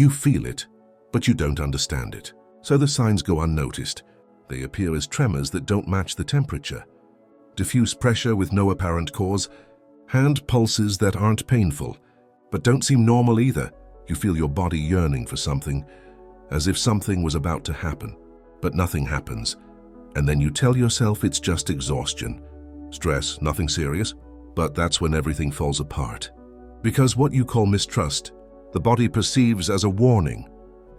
You feel it, but you don't understand it. So the signs go unnoticed. They appear as tremors that don't match the temperature, diffuse pressure with no apparent cause, hand pulses that aren't painful, but don't seem normal either. You feel your body yearning for something, as if something was about to happen, but nothing happens. And then you tell yourself it's just exhaustion, stress, nothing serious. But that's when everything falls apart. Because what you call mistrust, the body perceives as a warning,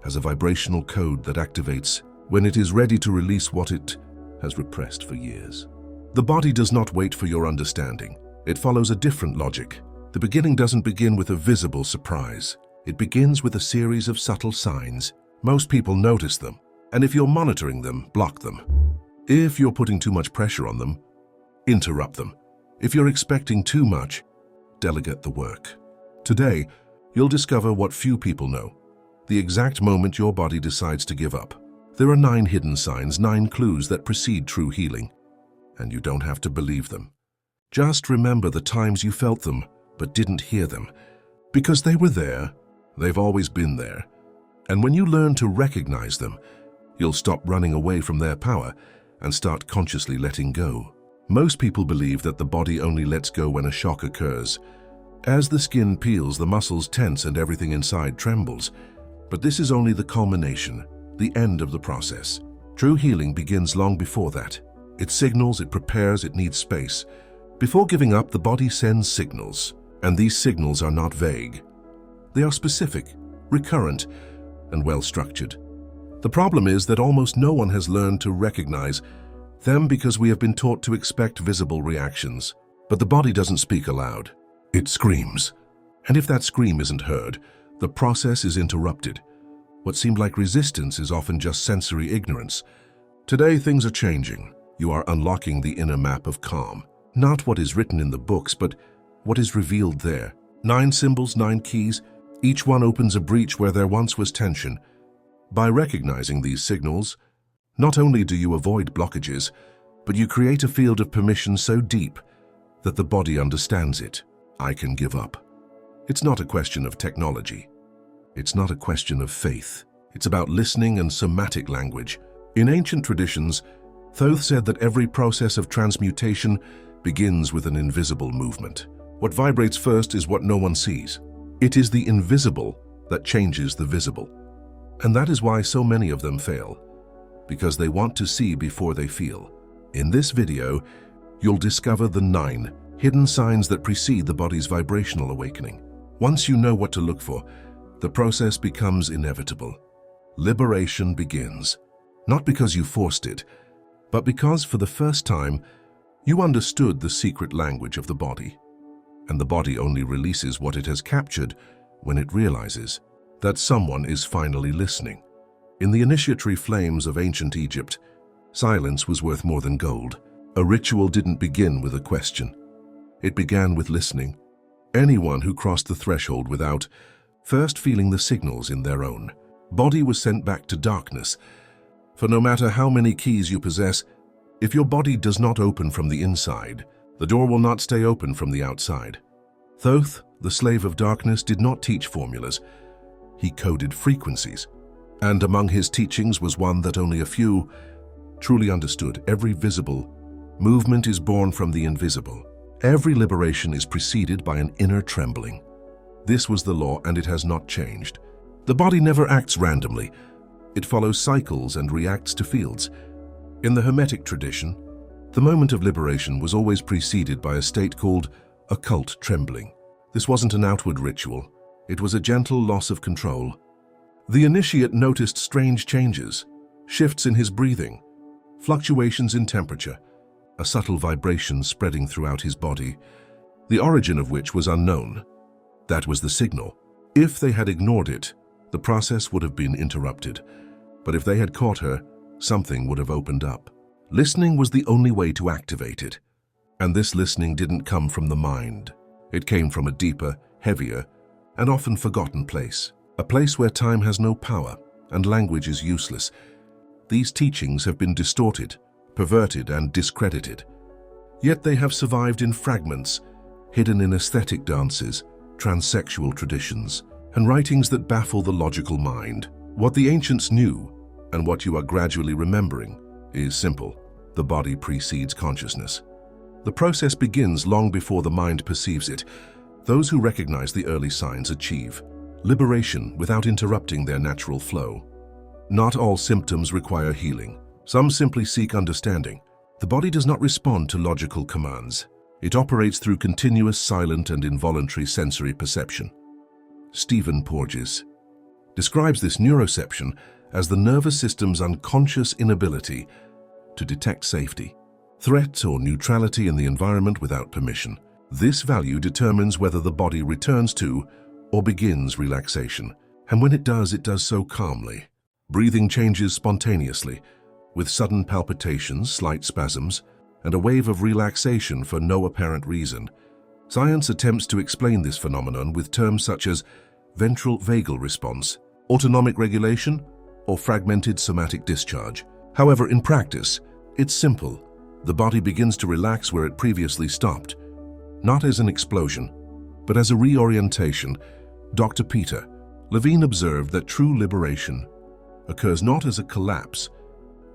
as a vibrational code that activates when it is ready to release what it has repressed for years. The body does not wait for your understanding. It follows a different logic. The beginning doesn't begin with a visible surprise. It begins with a series of subtle signs. Most people notice them, and if you're monitoring them, block them. If you're putting too much pressure on them, interrupt them. If you're expecting too much, delegate the work. Today, you'll discover what few people know, the exact moment your body decides to give up. There are 9 hidden signs, 9 clues that precede true healing, and you don't have to believe them. Just remember the times you felt them, but didn't hear them. Because they were there, they've always been there. And when you learn to recognize them, you'll stop running away from their power and start consciously letting go. Most people believe that the body only lets go when a shock occurs. As the skin peels, the muscles tense and everything inside trembles. But this is only the culmination, the end of the process. True healing begins long before that. It signals, it prepares, it needs space. Before giving up, the body sends signals, and these signals are not vague. They are specific, recurrent, and well-structured. The problem is that almost no one has learned to recognize them because we have been taught to expect visible reactions. But the body doesn't speak aloud. It screams. And if that scream isn't heard, the process is interrupted. What seemed like resistance is often just sensory ignorance. Today, things are changing. You are unlocking the inner map of calm. Not what is written in the books, but what is revealed there. 9 symbols, 9 keys. Each one opens a breach where there once was tension. By recognizing these signals, not only do you avoid blockages, but you create a field of permission so deep that the body understands it. I can give up. It's not a question of technology. It's not a question of faith. It's about listening and somatic language. In ancient traditions, Thoth said that every process of transmutation begins with an invisible movement. What vibrates first is what no one sees. It is the invisible that changes the visible. And that is why so many of them fail, because they want to see before they feel. In this video, you'll discover the 9 hidden signs that precede the body's vibrational awakening. Once you know what to look for, the process becomes inevitable. Liberation begins, not because you forced it, but because for the first time, you understood the secret language of the body. And the body only releases what it has captured when it realizes that someone is finally listening. In the initiatory flames of ancient Egypt, silence was worth more than gold. A ritual didn't begin with a question. It began with listening. Anyone who crossed the threshold without first feeling the signals in their own body was sent back to darkness. For no matter how many keys you possess, if your body does not open from the inside, the door will not stay open from the outside. Thoth, the slave of darkness, did not teach formulas. He coded frequencies. And among his teachings was one that only a few truly understood. Every visible movement is born from the invisible. Every liberation is preceded by an inner trembling. This was the law, and it has not changed. The body never acts randomly. It follows cycles and reacts to fields. In the Hermetic tradition, the moment of liberation was always preceded by a state called occult trembling. This wasn't an outward ritual. It was a gentle loss of control. The initiate noticed strange changes, shifts in his breathing, fluctuations in temperature, a subtle vibration spreading throughout his body, the origin of which was unknown. That was the signal. If they had ignored it, the process would have been interrupted. But if they had caught her, something would have opened up. Listening was the only way to activate it. And this listening didn't come from the mind. It came from a deeper, heavier, and often forgotten place. A place where time has no power and language is useless. These teachings have been distorted, perverted, and discredited. Yet they have survived in fragments, hidden in aesthetic dances, transsexual traditions, and writings that baffle the logical mind. What the ancients knew, and what you are gradually remembering, is simple. The body precedes consciousness. The process begins long before the mind perceives it. Those who recognize the early signs achieve liberation without interrupting their natural flow. Not all symptoms require healing. Some simply seek understanding. The body does not respond to logical commands. It operates through continuous silent and involuntary sensory perception. Stephen Porges describes this neuroception as the nervous system's unconscious inability to detect safety, threat, or neutrality in the environment without permission. This value determines whether the body returns to or begins relaxation, and when it does so calmly. Breathing changes spontaneously, with sudden palpitations, slight spasms, and a wave of relaxation for no apparent reason. Science attempts to explain this phenomenon with terms such as ventral vagal response, autonomic regulation, or fragmented somatic discharge. However, in practice, it's simple. The body begins to relax where it previously stopped, not as an explosion, but as a reorientation. Dr. Peter Levine observed that true liberation occurs not as a collapse,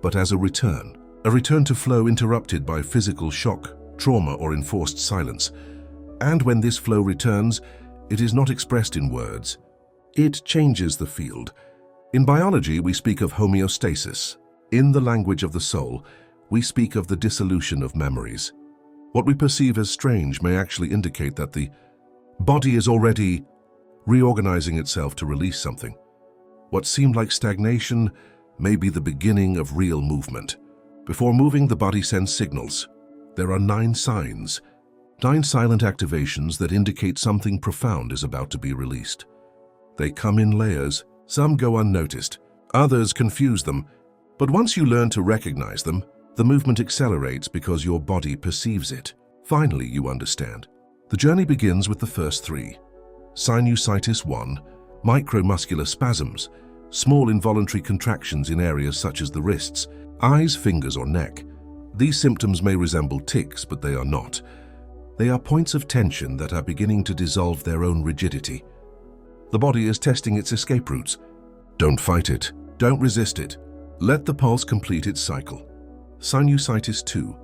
but as a return to flow interrupted by physical shock, trauma, or enforced silence. And when this flow returns, it is not expressed in words. It changes the field. In biology, we speak of homeostasis. In the language of the soul, we speak of the dissolution of memories. What we perceive as strange may actually indicate that the body is already reorganizing itself to release something. What seemed like stagnation may be the beginning of real movement. Before moving, the body sends signals. There are 9 signs, 9 silent activations that indicate something profound is about to be released. They come in layers. Some go unnoticed, others confuse them. But once you learn to recognize them, the movement accelerates because your body perceives it. Finally, you understand. The journey begins with the first 3. Sinusitis 1, micromuscular spasms, small involuntary contractions in areas such as the wrists, eyes, fingers, or neck. These symptoms may resemble tics, but they are not. They are points of tension that are beginning to dissolve their own rigidity. The body is testing its escape routes. Don't fight it. Don't resist it. Let the pulse complete its cycle. Sinusitis 2,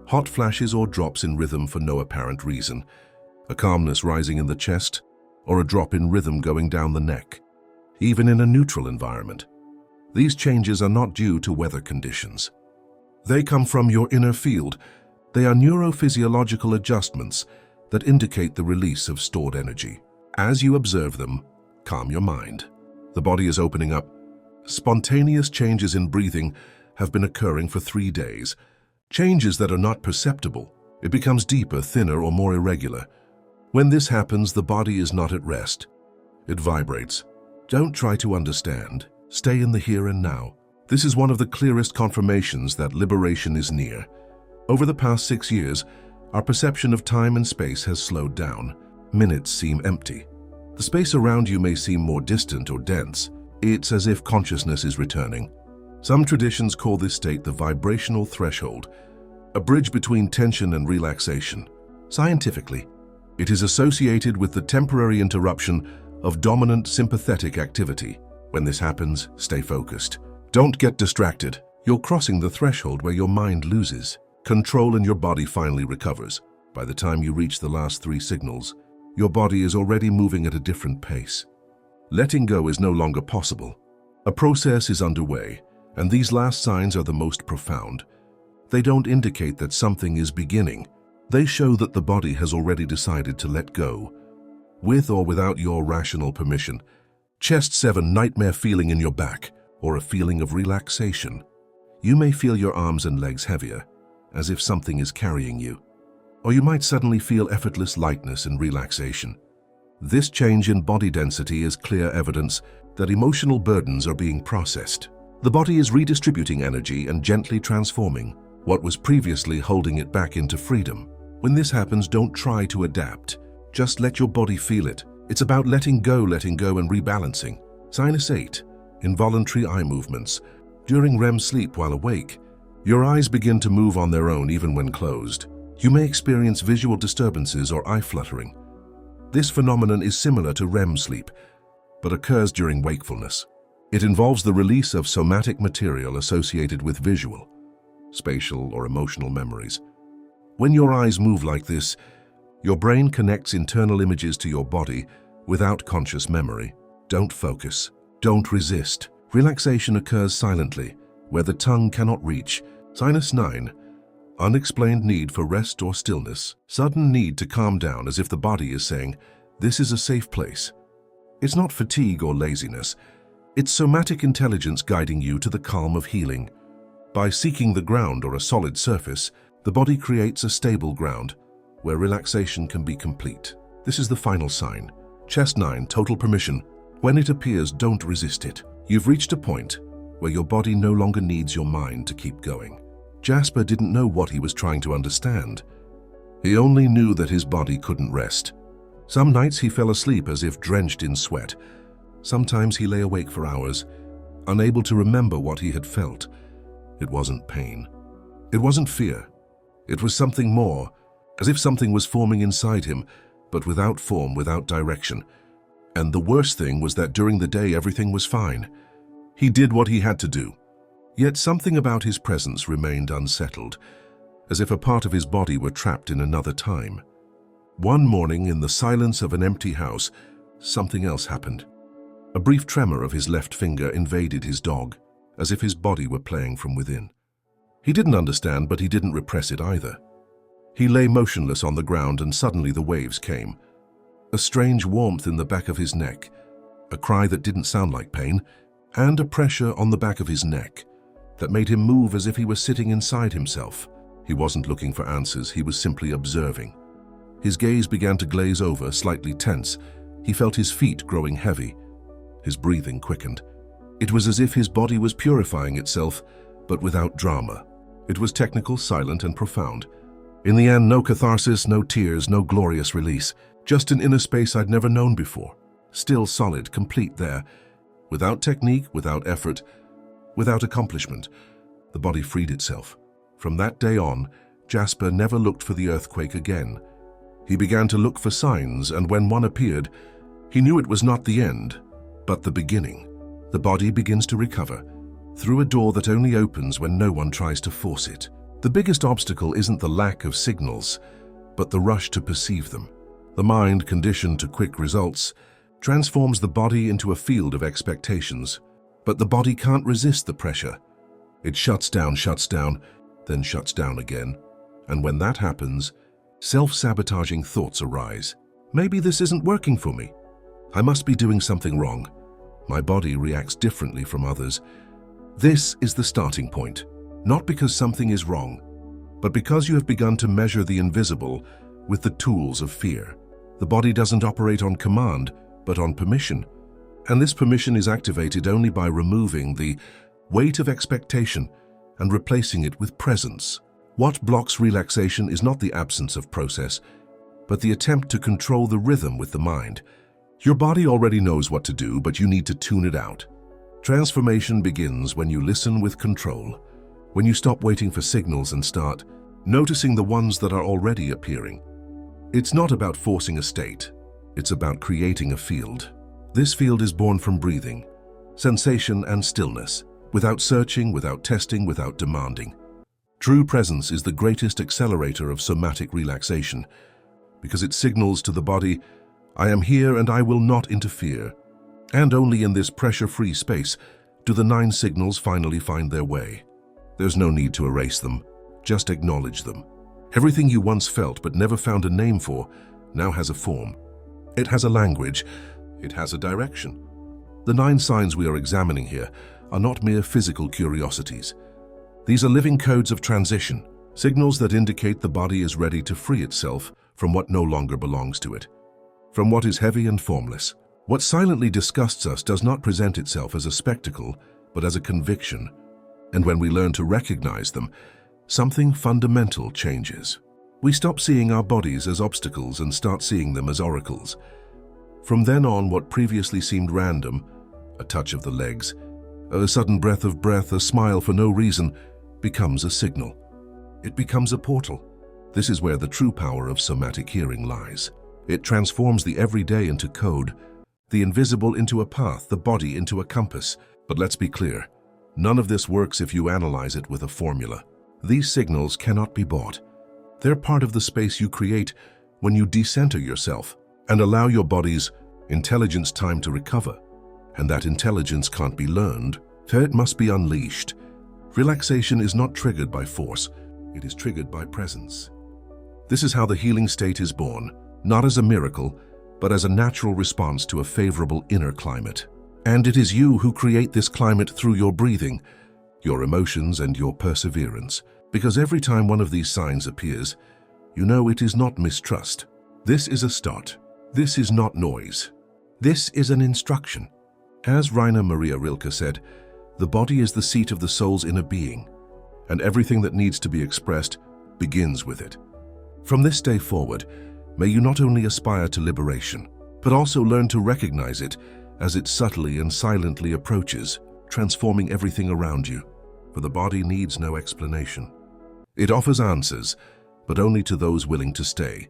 hot flashes or drops in rhythm for no apparent reason, a calmness rising in the chest, or a drop in rhythm going down the neck, even in a neutral environment. These changes are not due to weather conditions. They come from your inner field. They are neurophysiological adjustments that indicate the release of stored energy. As you observe them, calm your mind. The body is opening up. Spontaneous changes in breathing have been occurring for 3 days. Changes that are not perceptible. It becomes deeper, thinner, or more irregular. When this happens, the body is not at rest. It vibrates. Don't try to understand. Stay in the here and now. This is one of the clearest confirmations that liberation is near. Over the past 6 years, our perception of time and space has slowed down. Minutes seem empty. The space around you may seem more distant or dense. It's as if consciousness is returning. Some traditions call this state the vibrational threshold, a bridge between tension and relaxation. Scientifically, it is associated with the temporary interruption of dominant sympathetic activity. When this happens, stay focused. Don't get distracted. You're crossing the threshold where your mind loses control and your body finally recovers. By the time you reach the last 3 signals, your body is already moving at a different pace. Letting go is no longer possible. A process is underway, and these last signs are the most profound. They don't indicate that something is beginning. They show that the body has already decided to let go, with or without your rational permission. Chest 7, nightmare feeling in your back, or a feeling of relaxation. You may feel your arms and legs heavier, as if something is carrying you. Or you might suddenly feel effortless lightness and relaxation. This change in body density is clear evidence that emotional burdens are being processed. The body is redistributing energy and gently transforming what was previously holding it back into freedom. When this happens, don't try to adapt. Just let your body feel it. It's about letting go and rebalancing. Sinus 8, involuntary eye movements. During REM sleep while awake, your eyes begin to move on their own even when closed. You may experience visual disturbances or eye fluttering. This phenomenon is similar to REM sleep, but occurs during wakefulness. It involves the release of somatic material associated with visual, spatial, or emotional memories. When your eyes move like this, your brain connects internal images to your body without conscious memory. Don't focus. Don't resist. Relaxation occurs silently, where the tongue cannot reach. Sinus 9. Unexplained need for rest or stillness. Sudden need to calm down, as if the body is saying, "This is a safe place." It's not fatigue or laziness. It's somatic intelligence guiding you to the calm of healing. By seeking the ground or a solid surface, the body creates a stable ground where relaxation can be complete. This is the final sign. Chest 9, total permission. When it appears, don't resist it. You've reached a point where your body no longer needs your mind to keep going. Jasper didn't know what he was trying to understand. He only knew that his body couldn't rest. Some nights he fell asleep as if drenched in sweat. Sometimes he lay awake for hours, unable to remember what he had felt. It wasn't pain. It wasn't fear. It was something more, as if something was forming inside him, but without form, without direction. And the worst thing was that during the day everything was fine. He did what he had to do. Yet something about his presence remained unsettled, as if a part of his body were trapped in another time. One morning, in the silence of an empty house, something else happened. A brief tremor of his left finger invaded his dog, as if his body were playing from within. He didn't understand, but he didn't repress it either. He lay motionless on the ground, and suddenly the waves came. A strange warmth in the back of his neck, a cry that didn't sound like pain, and a pressure on the back of his neck that made him move as if he were sitting inside himself. He wasn't looking for answers, he was simply observing. His gaze began to glaze over, slightly tense. He felt his feet growing heavy. His breathing quickened. It was as if his body was purifying itself, but without drama. It was technical, silent, and profound. In the end, no catharsis, no tears, no glorious release. Just an inner space I'd never known before. Still solid, complete there. Without technique, without effort, without accomplishment. The body freed itself. From that day on, Jasper never looked for the earthquake again. He began to look for signs, and when one appeared, he knew it was not the end, but the beginning. The body begins to recover, through a door that only opens when no one tries to force it. The biggest obstacle isn't the lack of signals, but the rush to perceive them. The mind, conditioned to quick results, transforms the body into a field of expectations. But the body can't resist the pressure. It shuts down, then shuts down again. And when that happens, self-sabotaging thoughts arise. Maybe this isn't working for me. I must be doing something wrong. My body reacts differently from others. This is the starting point. Not because something is wrong, but because you have begun to measure the invisible with the tools of fear. The body doesn't operate on command, but on permission. And this permission is activated only by removing the weight of expectation and replacing it with presence. What blocks relaxation is not the absence of process, but the attempt to control the rhythm with the mind. Your body already knows what to do, but you need to tune it out. Transformation begins when you listen with control, when you stop waiting for signals and start noticing the ones that are already appearing. It's not about forcing a state, it's about creating a field. This field is born from breathing, sensation, and stillness, without searching, without testing, without demanding. True presence is the greatest accelerator of somatic relaxation, because it signals to the body, I am here and I will not interfere. And only in this pressure-free space do the 9 signals finally find their way. There's no need to erase them, just acknowledge them. Everything you once felt but never found a name for now has a form. It has a language, it has a direction. The 9 signs we are examining here are not mere physical curiosities. These are living codes of transition, signals that indicate the body is ready to free itself from what no longer belongs to it, from what is heavy and formless. What silently disgusts us does not present itself as a spectacle, but as a conviction. And when we learn to recognize them, something fundamental changes. We stop seeing our bodies as obstacles and start seeing them as oracles. From then on, what previously seemed random, a touch of the legs, a sudden breath, a smile for no reason, becomes a signal. It becomes a portal. This is where the true power of somatic hearing lies. It transforms the everyday into code, the invisible into a path, the body into a compass. But let's be clear, none of this works if you analyze it with a formula. These signals cannot be bought. They're part of the space you create when you decenter yourself and allow your body's intelligence time to recover. And that intelligence can't be learned, so it must be unleashed. Relaxation is not triggered by force, it is triggered by presence. This is how the healing state is born, not as a miracle, but as a natural response to a favorable inner climate. And it is you who create this climate through your breathing, your emotions, and your perseverance. Because every time one of these signs appears, you know it is not mistrust. This is a start. This is not noise. This is an instruction. As Rainer Maria Rilke said, the body is the seat of the soul's inner being, and everything that needs to be expressed begins with it. From this day forward, may you not only aspire to liberation, but also learn to recognize it as it subtly and silently approaches, transforming everything around you. For the body needs no explanation. It offers answers, but only to those willing to stay.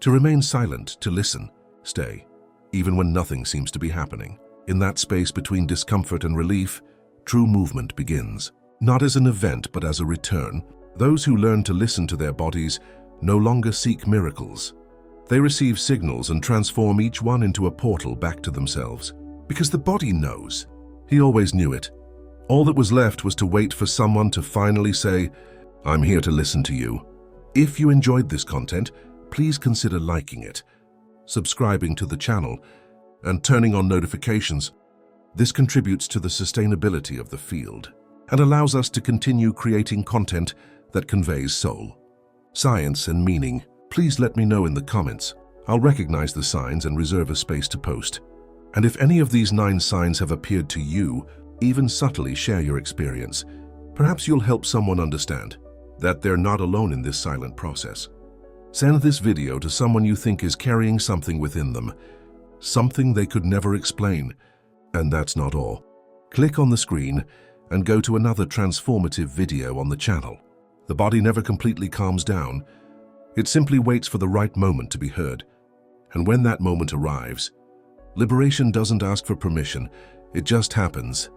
To remain silent, to listen, stay, even when nothing seems to be happening. In that space between discomfort and relief, true movement begins. Not as an event, but as a return. Those who learn to listen to their bodies no longer seek miracles. They receive signals and transform each one into a portal back to themselves. Because the body knows. He always knew it. All that was left was to wait for someone to finally say, "I'm here to listen to you." If you enjoyed this content, please consider liking it, subscribing to the channel, and turning on notifications. This contributes to the sustainability of the field and allows us to continue creating content that conveys soul, science, and meaning. Please let me know in the comments. I'll recognize the signs and reserve a space to post. And if any of these 9 signs have appeared to you, even subtly share your experience. Perhaps you'll help someone understand that they're not alone in this silent process. Send this video to someone you think is carrying something within them, something they could never explain. And that's not all. Click on the screen and go to another transformative video on the channel. The body never completely calms down. It simply waits for the right moment to be heard. And when that moment arrives, liberation doesn't ask for permission, it just happens.